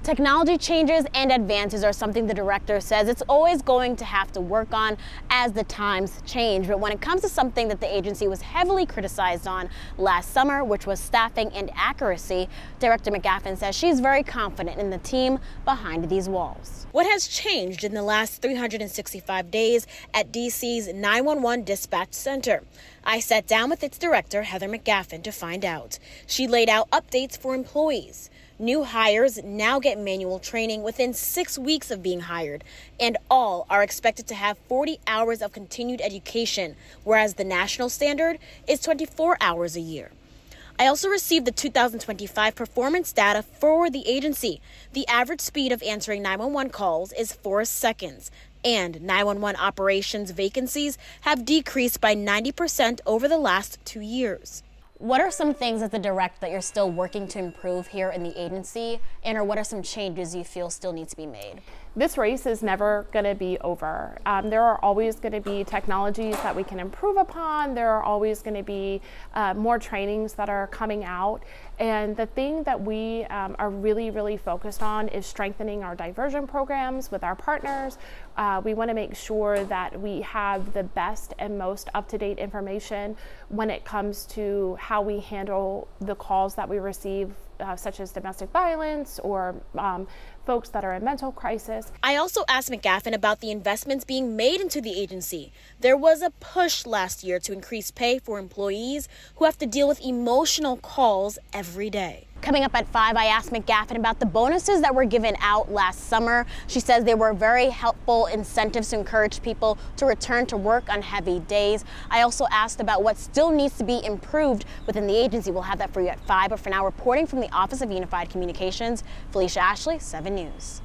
Technology changes and advances are something the director says it's always going to have to work on as the times change. But when it comes to something that the agency was heavily criticized on last summer, which was staffing and accuracy, Director McGaffin says she's very confident in the team behind these walls. What has changed in the last 365 days at DC's 911 Dispatch Center? I sat down with its director, Heather McGaffin, to find out. She laid out updates for employees. New hires now get manual training within 6 weeks of being hired, and all are expected to have 40 hours of continued education, whereas the national standard is 24 hours a year. I also received the 2025 performance data for the agency. The average speed of answering 911 calls is 4 seconds, and 911 operations vacancies have decreased by 90% over the last 2 years. What are some things as the director that you're still working to improve here in the agency, or what are some changes you feel still need to be made? This race is never going to be over. There are always going to be technologies that we can improve upon. There are always going to be more trainings that are coming out. And the thing that we are really focused on is strengthening our diversion programs with our partners. We want to make sure that we have the best and most up-to-date information when it comes to how we handle the calls that we receive, such as domestic violence or folks that are in mental crisis. I also asked McGaffin about the investments being made into the agency. There was a push last year to increase pay for employees who have to deal with emotional calls every day. Coming up at 5, I asked McGaffin about the bonuses that were given out last summer. She says they were very helpful incentives to encourage people to return to work on heavy days. I also asked about what still needs to be improved within the agency. We'll have that for you at 5, but for now, reporting from the Office of Unified Communications, Felicia Ashley, 7 News.